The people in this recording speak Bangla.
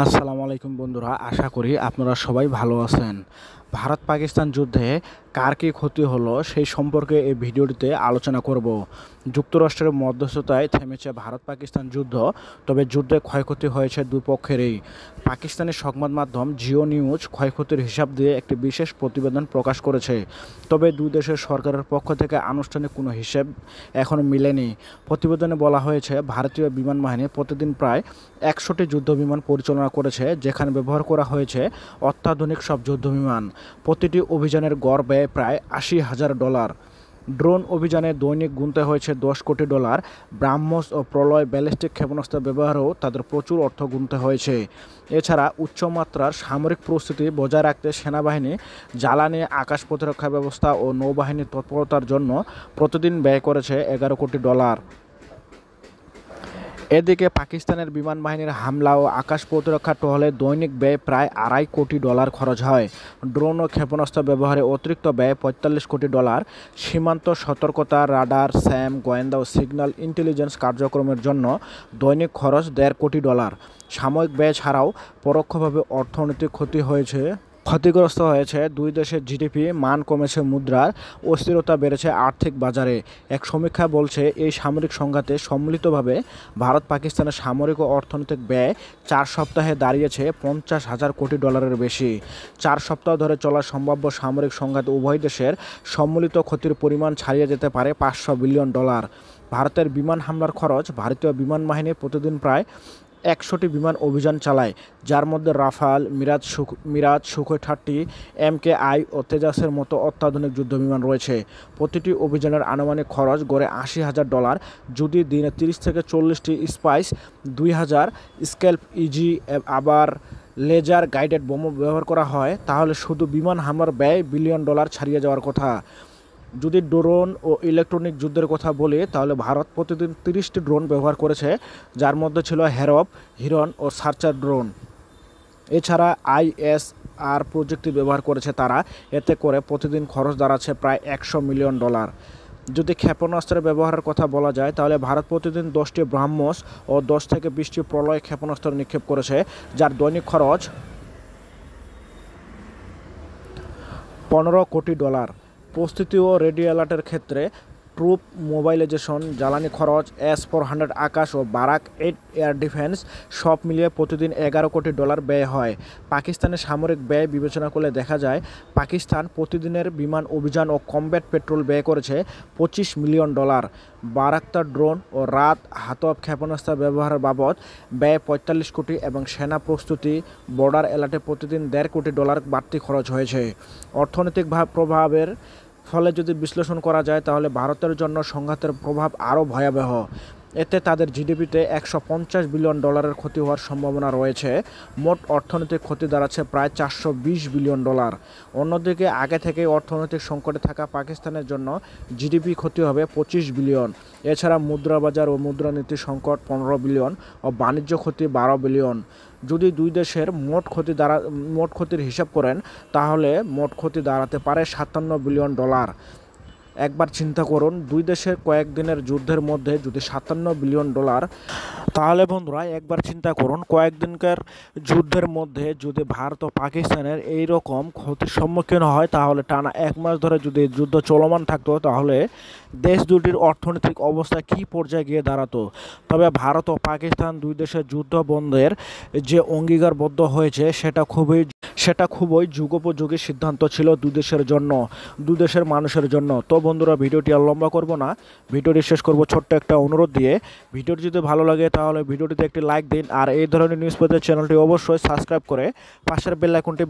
আসসালামু আলাইকুম বন্ধুরা, আশা করি আপনারা সবাই ভালো আছেন। ভারত পাকিস্তান যুদ্ধে কার কী ক্ষতি হলো সেই সম্পর্কে এই ভিডিওটিতে আলোচনা করব। যুক্তরাষ্ট্রের মধ্যস্থতায় থেমেছে ভারত পাকিস্তান যুদ্ধ, তবে যুদ্ধে ক্ষয়ক্ষতি হয়েছে দুই পক্ষেরই। পাকিস্তানি সংবাদ মাধ্যম জিও নিউজ ক্ষয়ক্ষতির হিসাব দিয়ে একটি বিশেষ প্রতিবেদন প্রকাশ করেছে, তবে দুই দেশের সরকারের পক্ষ থেকে আনুষ্ঠানিক কোনো হিসেব এখনও মিলেনি। প্রতিবেদনে বলা হয়েছে, ভারতীয় বিমান বাহিনী প্রতিদিন প্রায় 100টি যুদ্ধবিমান পরিচালনা করেছে, যেখানে ব্যবহার করা হয়েছে অত্যাধুনিক সব যুদ্ধবিমান। প্রতিটি অভিযানের গড় ব্যয় প্রায় $80,000। ড্রোন অভিযানে দৈনিক গুনতে হয়েছে $10 কোটি। ব্রাহ্মস ও প্রলয় ব্যালিস্টিক ক্ষেপণাস্ত্র ব্যবহারেও তাদের প্রচুর অর্থ গুনতে হয়েছে। এছাড়া উচ্চমাত্রার সামরিক প্রস্তুতি বজায় রাখতে সেনাবাহিনী, জ্বালানি, আকাশ প্রতিরক্ষা ব্যবস্থা ও নৌবাহিনীর তৎপরতার জন্য প্রতিদিন ব্যয় করেছে $11 কোটি। এদিকে পাকিস্তানের বিমান বাহিনীর হামলা ও আকাশ প্রতিরক্ষা টহলে দৈনিক ব্যয় প্রায় $2.5 কোটি খরচ হয়। ড্রোন ও ক্ষেপণাস্ত্র ব্যবহারে অতিরিক্ত ব্যয় $45 কোটি। সীমান্ত সতর্কতা, রাডার, স্যাম, গোয়েন্দা ও সিগন্যাল ইন্টেলিজেন্স কার্যক্রমের জন্য দৈনিক খরচ $1.5 কোটি। সাময়িক ব্যয় ছাড়াও পরোক্ষভাবে অর্থনৈতিক ক্ষতিগ্রস্ত হয়েছে দুই দেশের জিডিপি, মান কমেছে মুদ্রার, অস্থিরতা বেড়েছে আর্থিক বাজারে। এক সমীক্ষা বলছে, এই সামরিক সংঘাতে সম্মিলিতভাবে ভারত পাকিস্তানের সামরিক ও অর্থনৈতিক ব্যয় 4 সপ্তাহে দাঁড়িয়েছে $50,000 কোটি বেশি। 4 সপ্তাহ ধরে চলা সম্ভাব্য সামরিক সংঘাতে উভয় দেশের সম্মিলিত ক্ষতির পরিমাণ ছাড়িয়ে যেতে পারে $500 বিলিয়ন। ভারতের বিমান হামলার খরচ: ভারতীয় বিমান বাহিনী প্রতিদিন প্রায় 100টি বিমান অভিযান চালায়, যার মধ্যে রাফাল, মিরাজ, সুখোই 30, MKI ও তেজাসের মতো অত্যাধুনিক যুদ্ধবিমান রয়েছে। প্রতিটি অভিযানের আনুমানিক খরচ গড়ে $80,000। যদি দিনে 30 থেকে 40টি স্পাইস, 2000 স্ক্যাল্প ইজি আবার লেজার গাইডেড বোমা ব্যবহার করা হয়, তাহলে শুধু বিমান হামলার ব্যয় $বিলিয়ন ছাড়িয়ে যাওয়ার কথা। যদি ড্রোন ও ইলেকট্রনিক যুদ্ধের কথা বলি, তাহলে ভারত প্রতিদিন 30টি ড্রোন ব্যবহার করেছে, যার মধ্যে ছিল হ্যারপ, হিরন ও সার্চার ড্রোন। এছাড়া ISR প্রযুক্তি ব্যবহার করেছে তারা। এতে করে প্রতিদিন খরচ দাঁড়াচ্ছে প্রায় $100 মিলিয়ন। যদি ক্ষেপণাস্ত্রের ব্যবহারের কথা বলা যায়, তাহলে ভারত প্রতিদিন 10টি ব্রাহ্মস ও 10 থেকে 20টি প্রলয় ক্ষেপণাস্ত্র নিক্ষেপ করেছে, যার দৈনিক খরচ $15 কোটি। প্রস্তুতি ও রেডিও অ্যালার্টের ক্ষেত্রে ট্রুপ মোবাইলাইজেশন, জ্বালানি খরচ, S-400 আকাশ ও বারাক 8 এয়ার ডিফেন্স সব মিলিয়ে প্রতিদিন $11 কোটি ব্যয় হয়। পাকিস্তানের সামরিক ব্যয় বিবেচনা করলে দেখা যায়, পাকিস্তান প্রতিদিনের বিমান অভিযান ও কমব্যাট পেট্রোল ব্যয় করেছে $25 মিলিয়ন। বারাক্তার ড্রোন ও রাত হাতব ক্ষেপণাস্ত্র ব্যবহারের বাবদ ব্যয় $45 কোটি এবং সেনা প্রস্তুতি, বর্ডার অ্যালার্টে প্রতিদিন $1.5 কোটি বাড়তি খরচ হয়েছে। অর্থনৈতিক প্রভাবের ফলে যদি বিশ্লেষণ করা যায়, তাহলে ভারতের জন্য সংঘাতের প্রভাব আরও ভয়াবহ। এতে তাদের জিডিপিতে $150 বিলিয়ন ক্ষতি হওয়ার সম্ভাবনা রয়েছে। মোট অর্থনৈতিক ক্ষতি দাঁড়াচ্ছে প্রায় $420 বিলিয়ন। অন্যদিকে আগে থেকেই অর্থনৈতিক সংকটে থাকা পাকিস্তানের জন্য জিডিপি ক্ষতি হবে $25 বিলিয়ন। এছাড়া মুদ্রাবাজার ও মুদ্রানীতি সংকট $15 বিলিয়ন ও বাণিজ্য ক্ষতি $12 বিলিয়ন। যদি দুই দেশের মোট ক্ষতির হিসাব করেন, তাহলে মোট ক্ষতি দাঁড়াতে পারে $57 বিলিয়ন। একবার চিন্তা করুন, দুই দেশের কয়েকদিনের যুদ্ধের মধ্যে যদি $57 বিলিয়ন, তাহলে বন্ধুরা একবার চিন্তা করুন, কয়েকদিনকার যুদ্ধের মধ্যে যদি ভারত ও পাকিস্তানের এই রকম ক্ষতির সম্মুখীন হয়, তাহলে টানা 1 মাস ধরে যদি যুদ্ধ চলমান থাকতো, তাহলে দেশ দুটির অর্থনৈতিক অবস্থা কী পর্যায়ে গিয়ে দাঁড়াতো। তবে ভারত ও পাকিস্তান দুই দেশের যুদ্ধ বন্ধের যে অঙ্গীকারবদ্ধ হয়েছে, সেটা খুবই যুগোপযোগী সিদ্ধান্ত ছিল দুই দেশের জন্য, দুই দেশের মানুষের জন্য। তো বন্ধুরা, ভিডিওটি আর লম্বা করব না, ভিডিওটি শেষ করব ছোট্ট একটা অনুরোধ দিয়ে। ভিডিওটি যদি ভালো লাগে তাহলে ভিডিওটিতে একটি লাইক দিন, আর এই ধরনের নিউজ পেতে চ্যানেলটি অবশ্যই সাবস্ক্রাইব করে পাশের বেল আইকনটি